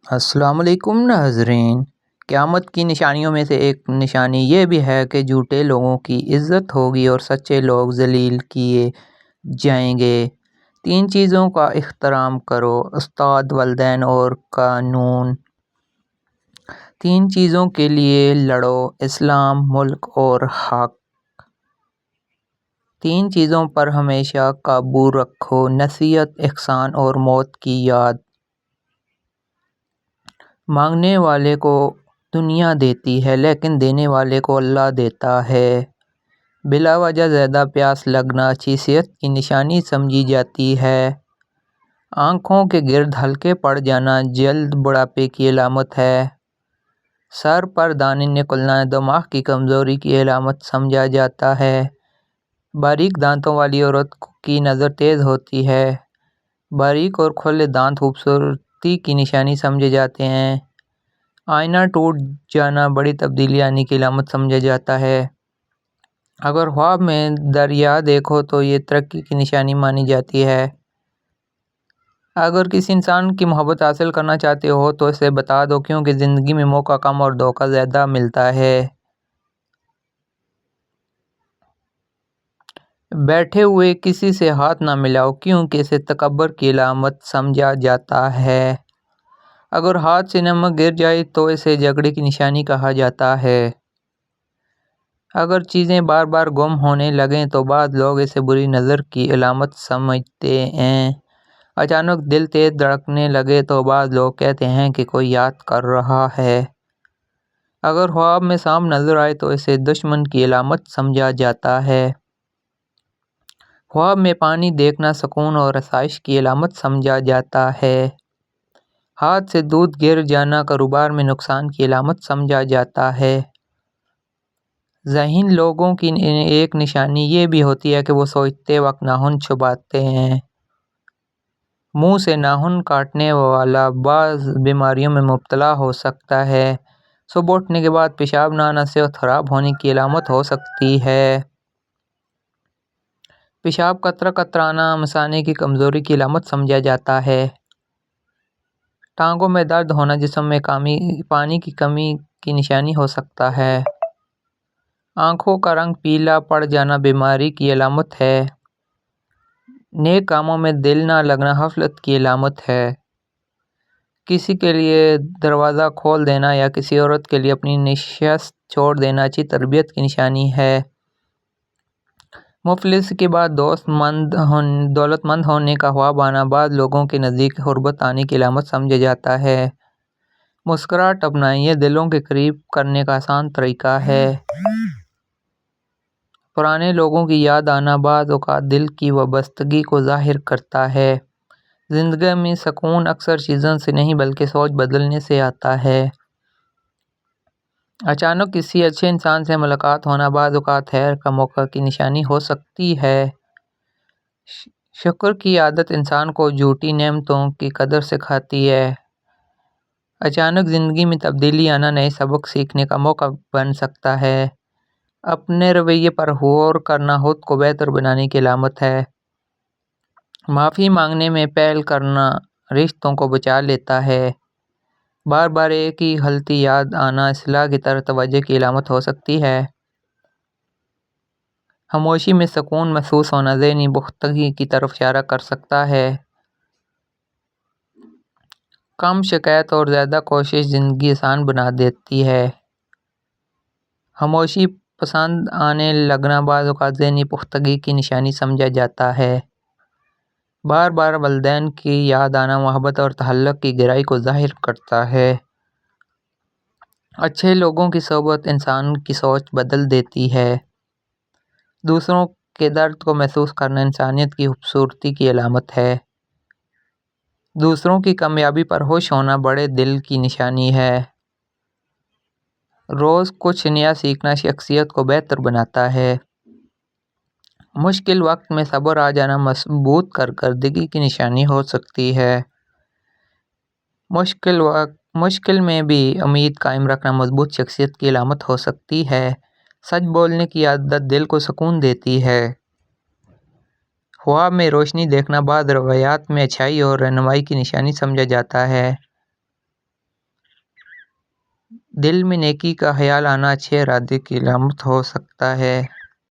السلام علیکم ناظرین۔ قیامت کی نشانیوں میں سے ایک نشانی یہ بھی ہے کہ جھوٹے لوگوں کی عزت ہوگی اور سچے لوگ ذلیل کیے جائیں گے۔ 3 چیزوں کا احترام کرو: استاد، والدین اور قانون۔ 3 چیزوں کے لیے لڑو: اسلام، ملک اور حق۔ 3 چیزوں پر ہمیشہ قابو رکھو: نصیحت، احسان اور موت کی یاد۔ مانگنے والے کو دنیا دیتی ہے لیکن دینے والے کو اللہ دیتا ہے۔ بلا وجہ زیادہ پیاس لگنا اچھی صحت کی نشانی سمجھی جاتی ہے۔ آنکھوں کے گرد ہلکے پڑ جانا جلد بڑھاپے کی علامت ہے۔ سر پر دانے نکلنا دماغ کی کمزوری کی علامت سمجھا جاتا ہے۔ باریک دانتوں والی عورت کی نظر تیز ہوتی ہے۔ باریک اور کھلے دانت خوبصورتی کی نشانی سمجھے جاتے ہیں۔ آئینہ ٹوٹ جانا بڑی تبدیلی آنے کی علامت سمجھا جاتا ہے۔ اگر خواب میں دریا دیکھو تو یہ ترقی کی نشانی مانی جاتی ہے۔ اگر کسی انسان کی محبت حاصل کرنا چاہتے ہو تو اسے بتا دو، کیونکہ زندگی میں موقع کم اور دھوکہ زیادہ ملتا ہے۔ بیٹھے ہوئے کسی سے ہاتھ نہ ملاؤ، کیونکہ اسے تکبر کی علامت سمجھا جاتا ہے۔ اگر ہاتھ سے نمک گر جائے تو اسے جھگڑے کی نشانی کہا جاتا ہے۔ اگر چیزیں بار بار گم ہونے لگیں تو بعض لوگ اسے بری نظر کی علامت سمجھتے ہیں۔ اچانک دل تیز دھڑکنے لگے تو بعض لوگ کہتے ہیں کہ کوئی یاد کر رہا ہے۔ اگر خواب میں سانپ نظر آئے تو اسے دشمن کی علامت سمجھا جاتا ہے۔ خواب میں پانی دیکھنا سکون اور آسائش کی علامت سمجھا جاتا ہے۔ ہاتھ سے دودھ گر جانا کاروبار میں نقصان کی علامت سمجھا جاتا ہے۔ ذہین لوگوں کی ایک نشانی یہ بھی ہوتی ہے کہ وہ سوچتے وقت ناخن چباتے ہیں۔ منہ سے ناخن کاٹنے والا بعض بیماریوں میں مبتلا ہو سکتا ہے۔ صبح اٹھنے کے بعد پیشاب نہ آنا صحت خراب ہونے کی علامت ہو سکتی ہے۔ پیشاب قطرہ قطرہ آنا مثانے کی کمزوری کی علامت سمجھا جاتا ہے۔ ٹانگوں میں درد ہونا جسم میں پانی کی کمی کی نشانی ہو سکتا ہے۔ آنکھوں کا رنگ پیلا پڑ جانا بیماری کی علامت ہے۔ نیک کاموں میں دل نہ لگنا غفلت کی علامت ہے۔ کسی کے لیے دروازہ کھول دینا یا کسی عورت کے لیے اپنی نشست چھوڑ دینا اچھی تربیت کی نشانی ہے۔ مفلسی کے بعد دولت مند ہونے کا خواب آنا بعض لوگوں کے نزدیک غربت آنے کی علامت سمجھا جاتا ہے۔ مسکراہٹ اپنائیں، یہ دلوں کے قریب کرنے کا آسان طریقہ ہے۔ پرانے لوگوں کی یاد آنا بعض اوقات دل کی وابستگی کو ظاہر کرتا ہے۔ زندگی میں سکون اکثر چیزوں سے نہیں بلکہ سوچ بدلنے سے آتا ہے۔ اچانک کسی اچھے انسان سے ملاقات ہونا بعض اوقات خیر کا موقع کی نشانی ہو سکتی ہے۔ شکر کی عادت انسان کو جھوٹی نعمتوں کی قدر سکھاتی ہے۔ اچانک زندگی میں تبدیلی آنا نئے سبق سیکھنے کا موقع بن سکتا ہے۔ اپنے رویے پر غور کرنا خود کو بہتر بنانے کی علامت ہے۔ معافی مانگنے میں پہل کرنا رشتوں کو بچا لیتا ہے۔ بار بار ایک ہی غلطی یاد آنا اصلاح کی طرف توجہ کی علامت ہو سکتی ہے۔ خاموشی میں سکون محسوس ہونا ذہنی پختگی کی طرف اشارہ کر سکتا ہے۔ کم شکایت اور زیادہ کوشش زندگی آسان بنا دیتی ہے۔ خاموشی پسند آنے لگنا بعض اوقات ذہنی پختگی کی نشانی سمجھا جاتا ہے۔ بار بار والدین کی یاد آنا محبت اور تعلق کی گہرائی کو ظاہر کرتا ہے۔ اچھے لوگوں کی صحبت انسان کی سوچ بدل دیتی ہے۔ دوسروں کے درد کو محسوس کرنا انسانیت کی خوبصورتی کی علامت ہے۔ دوسروں کی کامیابی پر خوش ہونا بڑے دل کی نشانی ہے۔ روز کچھ نیا سیکھنا شخصیت کو بہتر بناتا ہے۔ مشکل وقت میں صبر آ جانا مضبوط کارکردگی کی نشانی ہو سکتی ہے۔ مشکل میں بھی امید قائم رکھنا مضبوط شخصیت کی علامت ہو سکتی ہے۔ سچ بولنے کی عادت دل کو سکون دیتی ہے۔ خواب میں روشنی دیکھنا بعض روایات میں اچھائی اور رہنمائی کی نشانی سمجھا جاتا ہے۔ دل میں نیکی کا خیال آنا اچھے ارادے کی علامت ہو سکتا ہے۔